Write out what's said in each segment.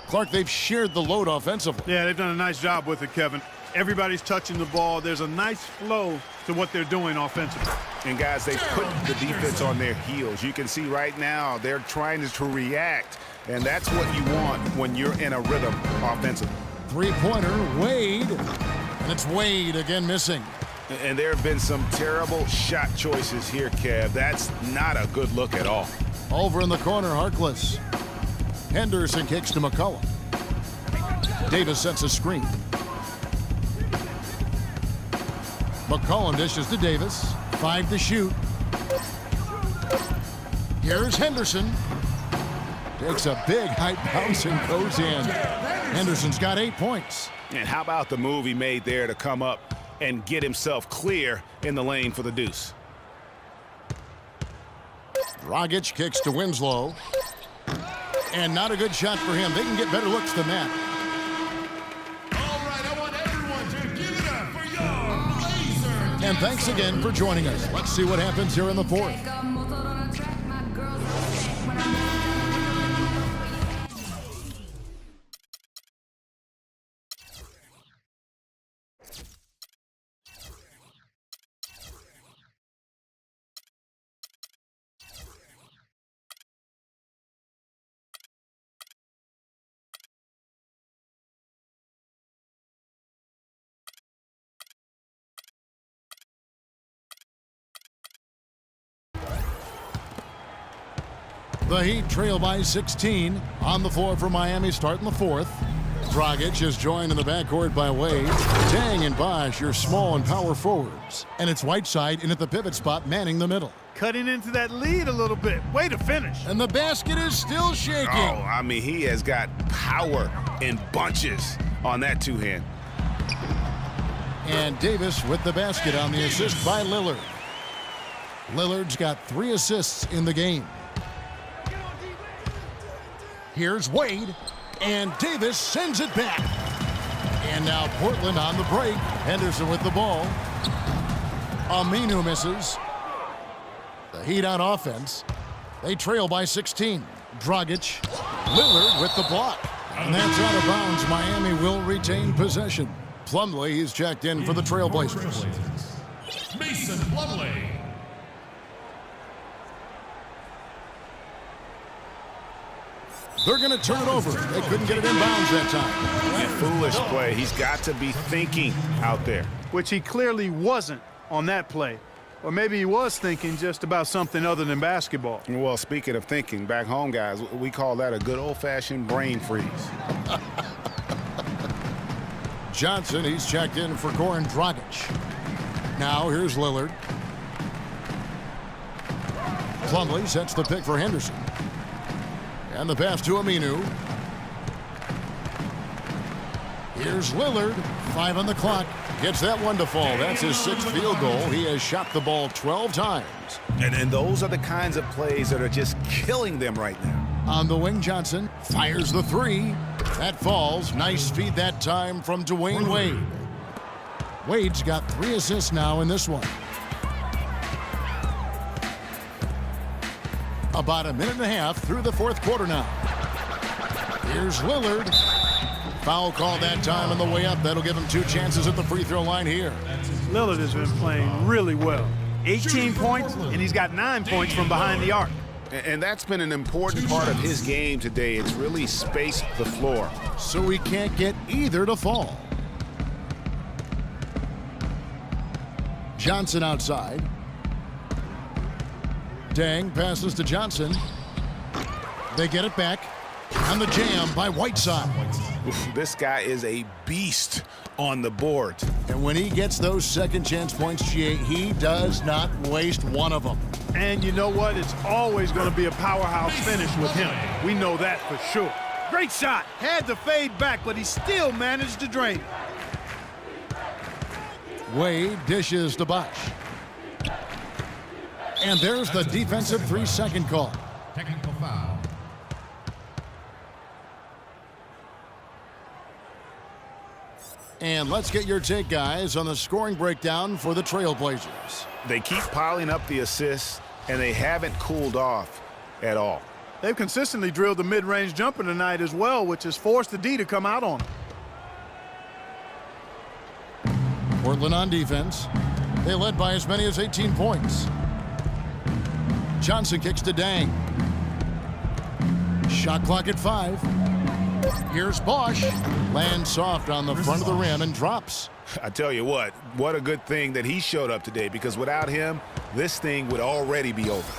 Clark, they've shared the load offensively. Yeah, they've done a nice job with it, Kevin. Everybody's touching the ball. There's a nice flow to what they're doing offensively. And, guys, they've put the defense on their heels. You can see right now they're trying to react, and that's what you want when you're in a rhythm offensively. Three-pointer, Wade. And it's Wade again missing. And there have been some terrible shot choices here, Kev. That's not a good look at all. Over in the corner, Harkless. Henderson kicks to McCollum. Davis sets a screen. McCollum dishes to Davis. 5 to shoot. Here's Henderson. Takes a big height bounce and goes in. Henderson's got 8 points. And how about the move he made there to come up and get himself clear in the lane for the deuce? Dragic kicks to Winslow. And not a good shot for him. They can get better looks than that. All right, I want everyone to give it up for your Blazers. And thanks again for joining us. Let's see what happens here in the fourth. The Heat trail by 16 on the floor for Miami starting the fourth. Dragic is joined in the backcourt by Wade. Dang and Bosh, your small and power forwards. And it's Whiteside in at the pivot spot manning the middle. Cutting into that lead a little bit. Way to finish. And the basket is still shaking. Oh, I mean, he has got power in bunches on that two-hand. And Davis with the basket on the assist by Lillard. Lillard's got 3 assists in the game. Here's Wade, and Davis sends it back. And now Portland on the break. Henderson with the ball. Aminu misses. The Heat on offense. They trail by 16. Dragic, Lillard with the block. And that's out of bounds. Miami will retain possession. Plumlee is checked in for the Trailblazers. Mason Plumlee. They're going to turn it over. They couldn't get it in bounds that time. A foolish play. He's got to be thinking out there. Which he clearly wasn't on that play. Or maybe he was thinking just about something other than basketball. Well, speaking of thinking, back home, guys, we call that a good old-fashioned brain freeze. Johnson, he's checked in for Goran Dragic. Now here's Lillard. Plumlee sets the pick for Henderson. And the pass to Aminu. Here's Lillard. 5 on the clock. Gets that one to fall. That's his 6th field goal. He has shot the ball 12 times. And those are the kinds of plays that are just killing them right now. On the wing, Johnson fires the 3. That falls. Nice feed that time from Dwayne Wade. Wade's got 3 assists now in this one. About a minute and a half through the fourth quarter now. Here's Lillard. Foul call that time on the way up. That'll give him 2 chances at the free throw line here. Lillard has been playing really well. 18 points, and he's got 9 points from behind the arc. And that's been an important part of his game today. It's really spaced the floor. So we can't get either to fall. Johnson outside. Dang passes to Johnson. They get it back. On the jam by Whiteside. Oof, this guy is a beast on the board. And when he gets those second chance points, GA, he does not waste one of them. And you know what? It's always going to be a powerhouse finish with him. We know that for sure. Great shot. Had to fade back, but he still managed to drain. Wade dishes to Bosh. And there's the defensive 3-second call. Technical foul. And let's get your take, guys, on the scoring breakdown for the Trailblazers. They keep piling up the assists, and they haven't cooled off at all. They've consistently drilled the mid-range jumper tonight as well, which has forced the D to come out on them. Portland on defense. They led by as many as 18 points. Johnson kicks to Dang. Shot clock at 5. Here's Bosch. Lands soft on the front of the rim and drops. I tell you what a good thing that he showed up today, because without him, this thing would already be over.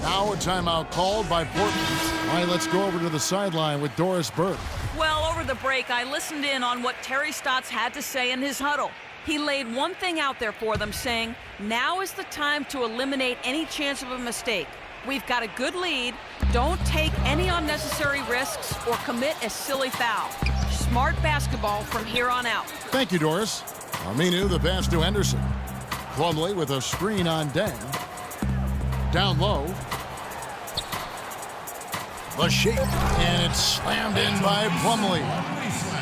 Now a timeout called by Portland. All right, let's go over to the sideline with Doris Burke. Well, over the break, I listened in on what Terry Stotts had to say in his huddle. He laid one thing out there for them, saying, now is the time to eliminate any chance of a mistake. We've got a good lead. Don't take any unnecessary risks or commit a silly foul. Smart basketball from here on out. Thank you, Doris. Aminu, the pass to Henderson. Plumlee with a screen on Deng. Down low. The shake, and it's slammed in by Plumlee.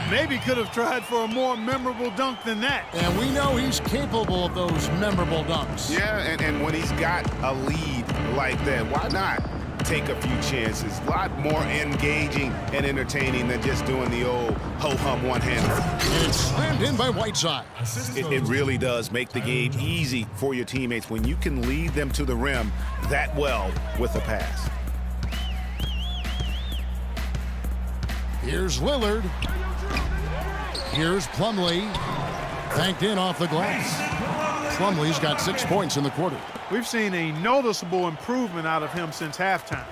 Maybe could have tried for a more memorable dunk than that. And we know he's capable of those memorable dunks. Yeah, and when he's got a lead like that, why not take a few chances? A lot more engaging and entertaining than just doing the old ho-hum one-hander. And it's slammed in by Whiteside. It really does make the game easy for your teammates when you can lead them to the rim that well with a pass. Here's Lillard. Here's Plumlee. Banked in off the glass. Plumlee's got 6 points in the quarter. We've seen a noticeable improvement out of him since halftime.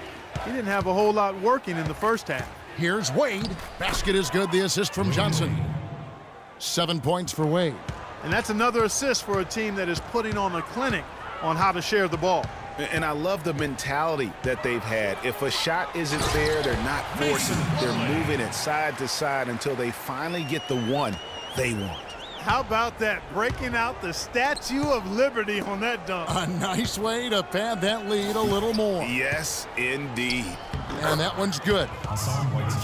He didn't have a whole lot working in the first half. Here's Wade. Basket is good. The assist from Johnson. 7 points for Wade. And that's another assist for a team that is putting on a clinic on how to share the ball. And I love the mentality that they've had. If a shot isn't there, they're not forcing it. They're moving it side to side until they finally get the one they want. How about that? Breaking out the Statue of Liberty on that dunk. A nice way to pad that lead a little more. Yes, indeed. And that one's good.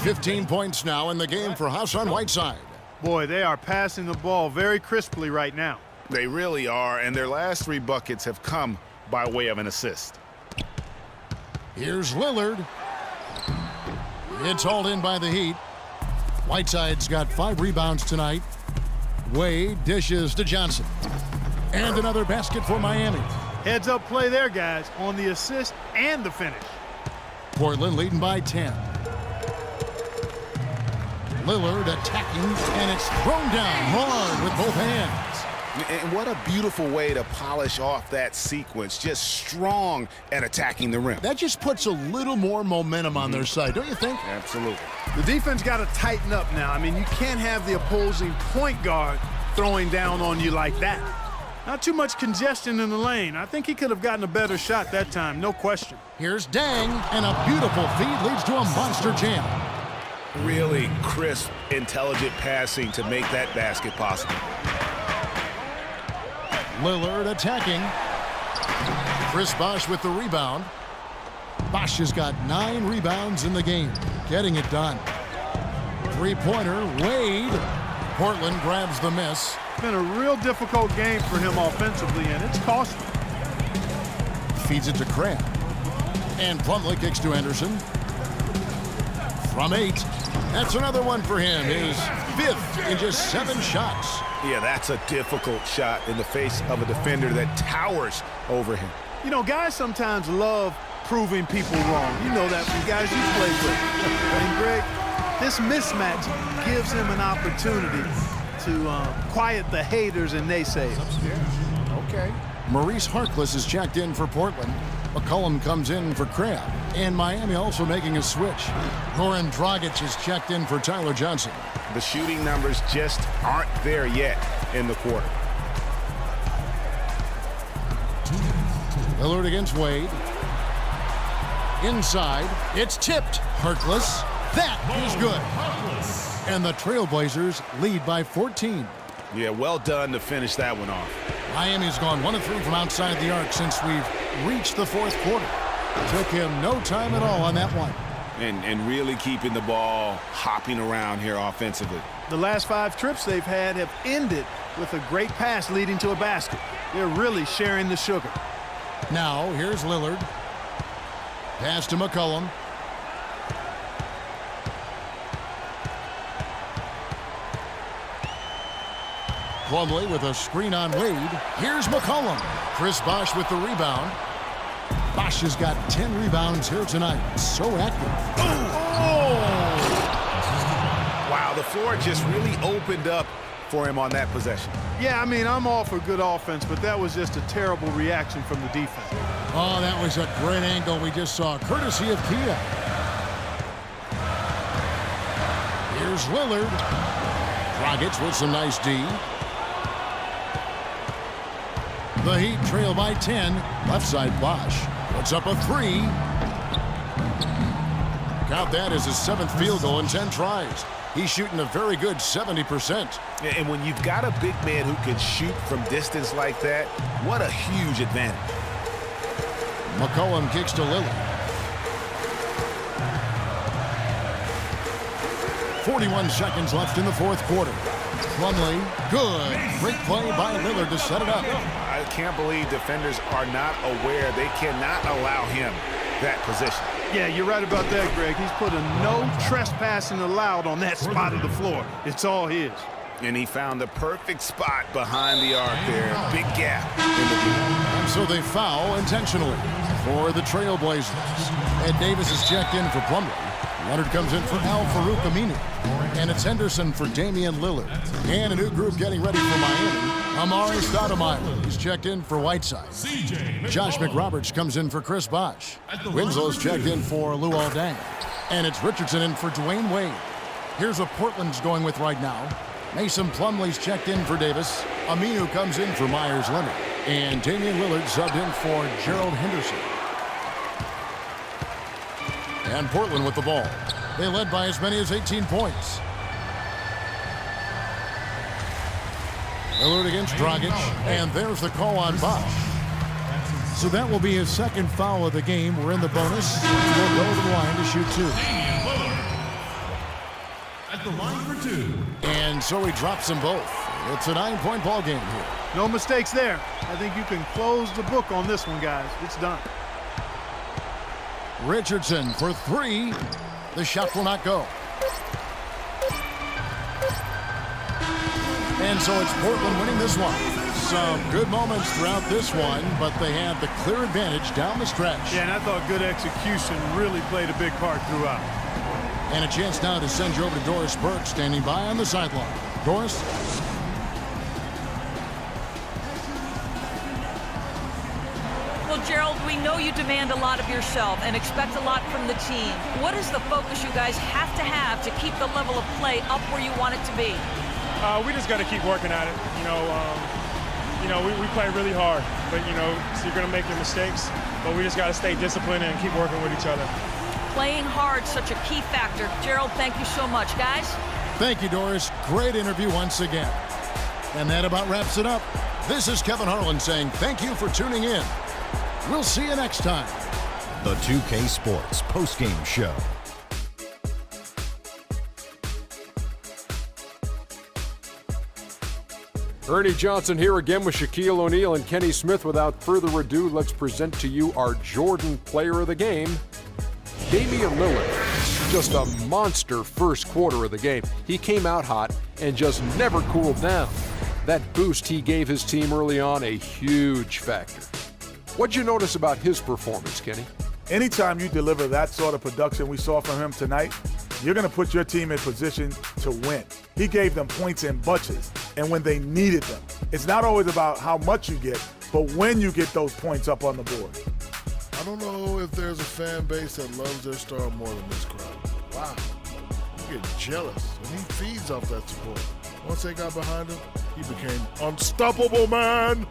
15 points now in the game for Hassan Whiteside. Boy, they are passing the ball very crisply right now. They really are, and their last 3 buckets have come by way of an assist. Here's Lillard. It's hauled in by the Heat. Whiteside's got 5 rebounds tonight. Wade dishes to Johnson. And another basket for Miami. Heads up play there, guys, on the assist and the finish. Portland leading by 10. Lillard attacking, and it's thrown down hard with both hands. And what a beautiful way to polish off that sequence. Just strong at attacking the rim. That just puts a little more momentum on their side, don't you think? Absolutely. The defense got to tighten up now. I mean, you can't have the opposing point guard throwing down on you like that. Not too much congestion in the lane. I think he could have gotten a better shot that time, no question. Here's Dang, and a beautiful feed leads to a monster jam. Really crisp, intelligent passing to make that basket possible. Lillard attacking. Chris Bosch with the rebound. Bosch has got 9 rebounds in the game, getting it done. 3-pointer, Wade. Portland grabs the miss. It's been a real difficult game for him offensively, and it's costly. Feeds it to Crabb. And Plumlee kicks to Henderson. From 8. That's another one for him. His 5th in just 7 shots. Yeah, that's a difficult shot in the face of a defender that towers over him. You know, guys sometimes love proving people wrong. You know that from guys you play with. And Greg, this mismatch gives him an opportunity to quiet the haters and naysayers. Okay. Maurice Harkless is checked in for Portland. McCollum comes in for Crabb. And Miami also making a switch. Goran Dragic is checked in for Tyler Johnson. The shooting numbers just aren't there yet in the quarter. Lillard against Wade. Inside. It's tipped. Harkless. That is good. And the Trailblazers lead by 14. Yeah, well done to finish that one off. Miami's gone 1 of 3 from outside the arc since we've reached the 4th quarter. Took him no time at all on that one. and really keeping the ball hopping around here offensively. The last 5 trips they've had have ended with a great pass leading to a basket. They're really sharing the sugar. Now, here's Lillard. Pass to McCollum. Plumlee with a screen on Wade. Here's McCollum. Chris Bosh with the rebound. Bosh has got 10 rebounds here tonight. So active. Wow, the floor just really opened up for him on that possession. Yeah, I mean, I'm all for good offense, but that was just a terrible reaction from the defense. Oh, that was a great angle we just saw, courtesy of Kia. Here's Lillard. Dragic with some nice D. The Heat trail by 10. Left side Bosh puts up a 3. Count that as his 7th field goal in 10 tries. He's shooting a very good 70%. And when you've got a big man who can shoot from distance like that, what a huge advantage. McCollum kicks to Lillard. 41 seconds left in the 4th quarter. Plumlee, good. Great play by Lillard to set it up. I can't believe defenders are not aware. They cannot allow him that position. Yeah, you're right about that, Greg. He's put a no trespassing allowed on that spot of the floor. It's all his. And he found the perfect spot behind the arc there. Big gap in the game. And so they foul intentionally for the Trailblazers. Ed Davis is checked in for Plumlee. Leonard comes in for Al-Farouq Aminu. And it's Henderson for Damian Lillard. And a new group getting ready for Miami. Amari Stoudemire. He's checked in for Whiteside. Josh McRoberts comes in for Chris Bosh. Winslow's checked in for Luol Deng. And it's Richardson in for Dwayne Wade. Here's what Portland's going with right now. Mason Plumlee's checked in for Davis. Aminu comes in for Myers Leonard. And Damian Lillard subbed in for Gerald Henderson. And Portland with the ball. They led by as many as 18 points. Lillard against Dragic, and there's the call on Bosh. So that will be his 2nd foul of the game. We're in the bonus. We'll go to the line to shoot 2. At the line for 2. And so he drops them both. It's a 9-point ball game here. No mistakes there. I think you can close the book on this one, guys. It's done. Richardson for 3. The shot will not go. And so it's Portland winning this one. Some good moments throughout this one, but they had the clear advantage down the stretch. Yeah, and I thought good execution really played a big part throughout. And a chance now to send you over to Doris Burke, standing by on the sideline. Doris? Well, Gerald, we know you demand a lot of yourself and expect a lot from the team. What is the focus you guys have to keep the level of play up where you want it to be? We just got to keep working at it. We play really hard, but, so you're going to make your mistakes, but we just got to stay disciplined and keep working with each other. Playing hard, such a key factor. Gerald, thank you so much, guys. Thank you, Doris. Great interview once again. And that about wraps it up. This is Kevin Harlan saying thank you for tuning in. We'll see you next time. The 2K Sports postgame show. Ernie Johnson here again with Shaquille O'Neal and Kenny Smith. Without further ado, let's present to you our Jordan Player of the Game, Damian Lillard. Just a monster first quarter of the game. He came out hot and just never cooled down. That boost he gave his team early on, a huge factor. What'd you notice about his performance, Kenny? Anytime you deliver that sort of production we saw from him tonight, you're going to put your team in position to win. He gave them points in bunches, and when they needed them. It's not always about how much you get, but when you get those points up on the board. I don't know if there's a fan base that loves their star more than this crowd. Wow. You get jealous, and he feeds off that support. Once they got behind him, he became unstoppable, man.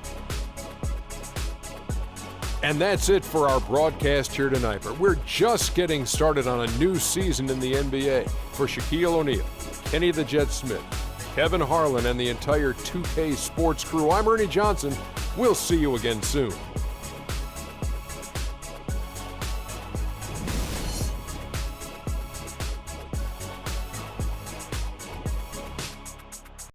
And that's it for our broadcast here tonight. But we're just getting started on a new season in the NBA. For Shaquille O'Neal, Kenny the Jet Smith, Kevin Harlan, and the entire 2K Sports crew, I'm Ernie Johnson. We'll see you again soon.